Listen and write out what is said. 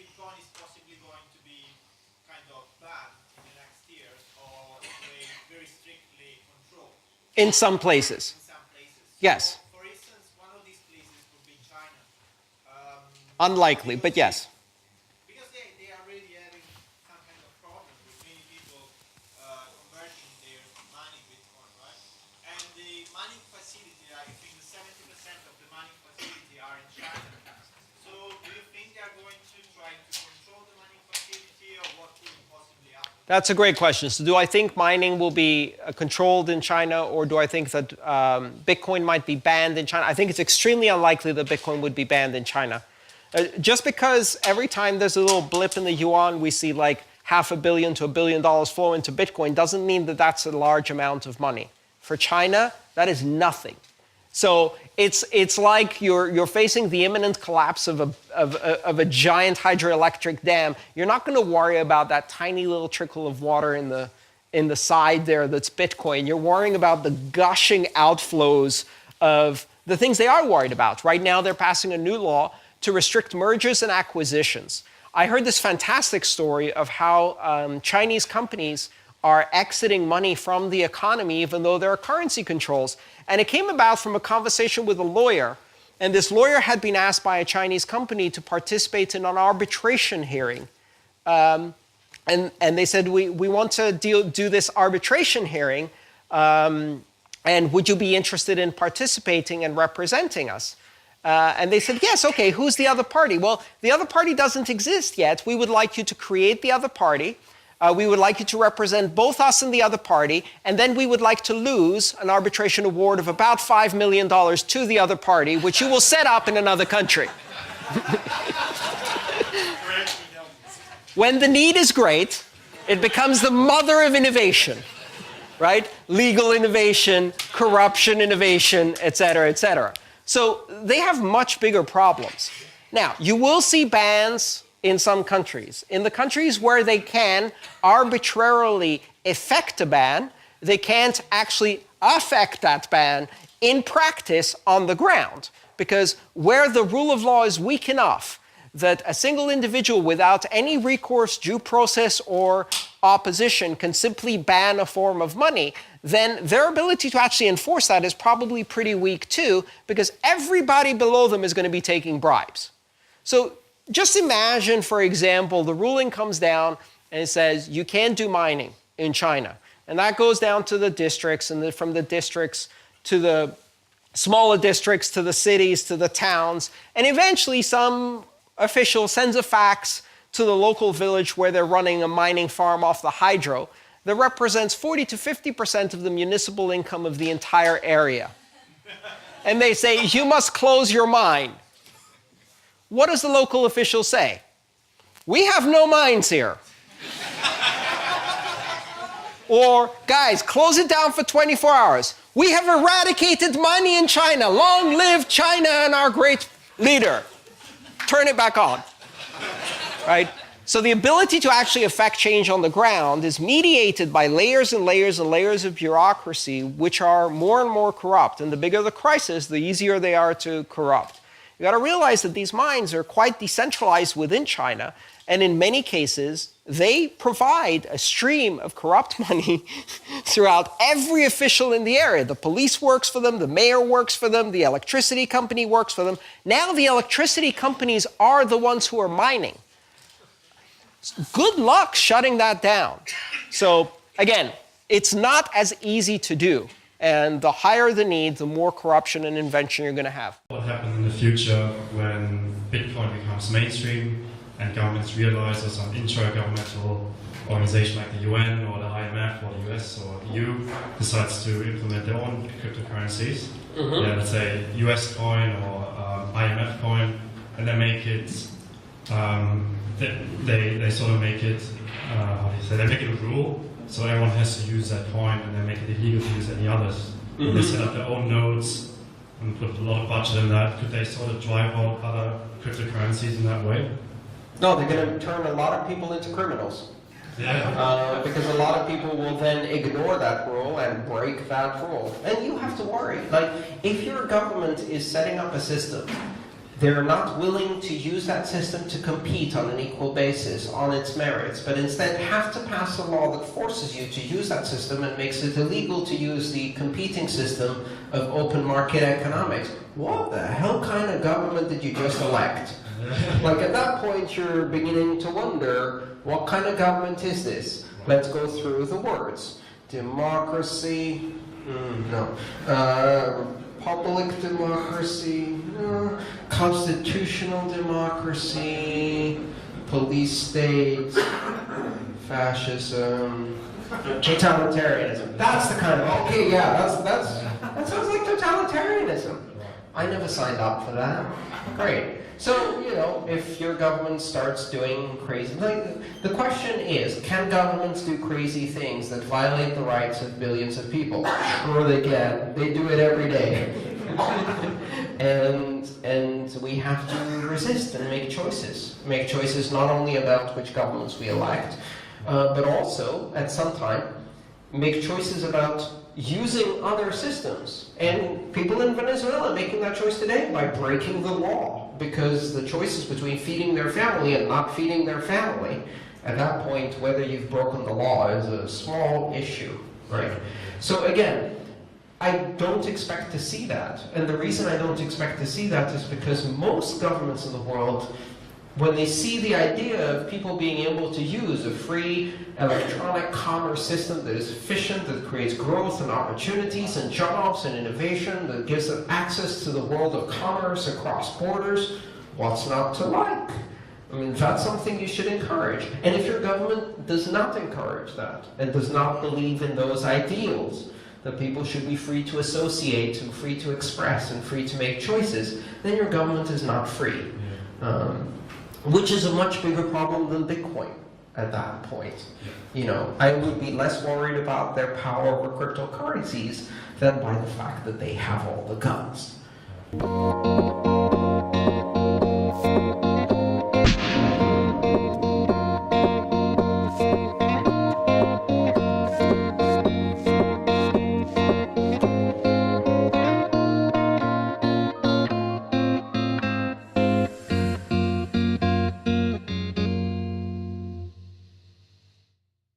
Bitcoin is possibly going to be kind of banned in the next years, or very strictly controlled? In some places. In some places. Yes. So, for instance, one of these places would be China. Unlikely, but yes. Because they are really having some kind of problem with many people converting their money Bitcoin, right? And the mining facility, I think 70% of the mining facility are in China. So do you think they are going to try to control the mining facility, or what could possibly happen? That's a great question. So do I think mining will be controlled in China, or do I think that Bitcoin might be banned in China? I think it's extremely unlikely that Bitcoin would be banned in China. Just because every time there's a little blip in the yuan, we see like $500 million to $1 billion flow into Bitcoin, doesn't mean that that's a large amount of money. For China, that is nothing. So it's like you're facing the imminent collapse of a giant hydroelectric dam. You're not going to worry about that tiny little trickle of water in the side there that's Bitcoin. You're worrying about the gushing outflows of the things they are worried about. Right now, they're passing a new law to restrict mergers and acquisitions. I heard this fantastic story of how Chinese companies are exiting money from the economy even though there are currency controls. And it came about from a conversation with a lawyer. And this lawyer had been asked by a Chinese company to participate in an arbitration hearing. And they said, we want to do this arbitration hearing. And would you be interested in participating and representing us? And they said, yes, okay, who's the other party? Well, the other party doesn't exist yet. We would like you to create the other party. We would like you to represent both us and the other party. And then we would like to lose an arbitration award of about $5 million to the other party, which you will set up in another country. When the need is great, it becomes the mother of innovation, right? Legal innovation, corruption innovation, et cetera, et cetera. So they have much bigger problems. Now, you will see bans in some countries. In the countries where they can arbitrarily effect a ban, they can't actually affect that ban in practice on the ground. Because where the rule of law is weak enough that a single individual without any recourse, due process, or opposition can simply ban a form of money, then their ability to actually enforce that is probably pretty weak too, because everybody below them is going to be taking bribes. So just imagine, for example, the ruling comes down and it says you can't do mining in China. And that goes down to the districts, and then from the districts to the smaller districts, to the cities, to the towns, and eventually some official sends a fax to the local village where they're running a mining farm off the hydro that represents 40 to 50% of the municipal income of the entire area. And they say, you must close your mine. What does the local official say? We have no mines here. Or, guys, close it down for 24 hours. We have eradicated money in China. Long live China and our great leader. Turn it back on, right? So the ability to actually affect change on the ground is mediated by layers and layers and layers of bureaucracy, which are more and more corrupt. And the bigger the crisis, the easier they are to corrupt. You got to realize that these mines are quite decentralized within China, and in many cases, they provide a stream of corrupt money throughout every official in the area. The police works for them, the mayor works for them, the electricity company works for them. Now the electricity companies are the ones who are mining. Good luck shutting that down. So again, it's not as easy to do. And the higher the need, the more corruption and invention you're going to have. What happens in the future when Bitcoin becomes mainstream and governments realize, or some intra-governmental organization like the UN or the IMF or the US or EU decides to implement their own cryptocurrencies, yeah, let's say US coin or IMF coin, and they make it, they sort of make it, how do you say, they make it a rule, so everyone has to use that coin, and they make it illegal to use any others. And they set up their own nodes and put a lot of budget in that. Could they sort of drive out other cryptocurrencies in that way? No, they're going to turn a lot of people into criminals. Yeah. Because a lot of people will then ignore that rule and break that rule. And you have to worry. Like, if your government is setting up a system they're not willing to use that system to compete on an equal basis, on its merits, but instead have to pass a law that forces you to use that system and makes it illegal to use the competing system of open market economics. What the hell kind of government did you just elect? Like at that point you're beginning to wonder, what kind of government is this? Let's go through the words. Democracy, no. Public democracy, no. Constitutional democracy, police state, fascism, totalitarianism. That's the kind of, okay, yeah, that sounds like totalitarianism. I never signed up for that. Great. So, you know, if your government starts doing crazy, like, the question is, can governments do crazy things that violate the rights of billions of people? Sure they can. They do it every day. and we have to resist and make choices. Make choices not only about which governments we elect, but also, at some time, make choices about using other systems. And people in Venezuela are making that choice today by breaking the law, because the choice is between feeding their family and not feeding their family. At that point, whether you've broken the law is a small issue, right? So again, I don't expect to see that. And the reason I don't expect to see that is because most governments in the world, when they see the idea of people being able to use a free electronic commerce system that is efficient, that creates growth and opportunities and jobs and innovation, that gives them access to the world of commerce across borders, what's not to like? I mean, that's something you should encourage. And if your government does not encourage that, and does not believe in those ideals, that people should be free to associate and free to express and free to make choices, then your government is not free. Which is a much bigger problem than Bitcoin at that point. You know, I would be less worried about their power over cryptocurrencies than by the fact that they have all the guns.